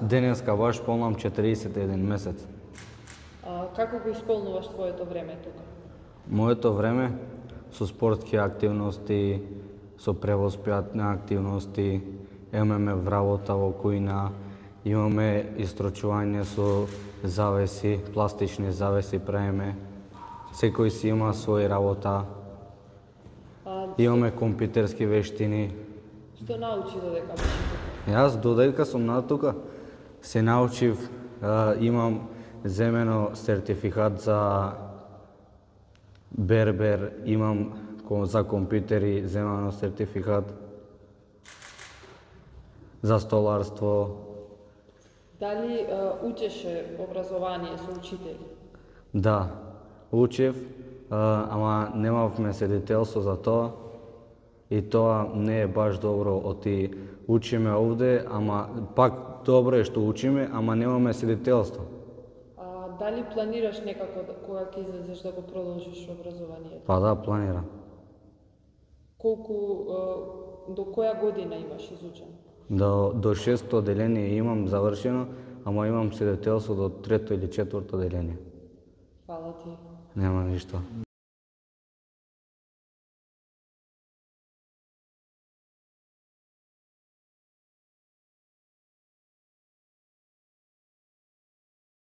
Денеска баш полнам 41 месец. Како го исполнуваш твоето време тука? Моето време со спортски активности, со превоспитни активности, имаме вработа во кујна, имаме истрочување со завеси, пластични завеси правиме. Секој си има своја работа. Имаме компјутерски вештини. Што научи додека беше тука? Јас додека сум на тука се научив, имам земено сертификат за бербер, имам за компјутери земено сертификат, за столарство. Дали учеше образование со учители? Да, учев, ама немавме свидетелство за тоа и тоа не е баш добро. Оти учиме овде, ама пак добро е што учиме, ама немаме свидетелство. Дали планираш некако кога ќе излезеш да го продолжиш образованието? Па да, планирам. Колку до која година имаш изучено? До 6-то одделение имам завршено, ама имам свидетелство до 3-то или 4-то одделение. Фала ти. Нема ништо.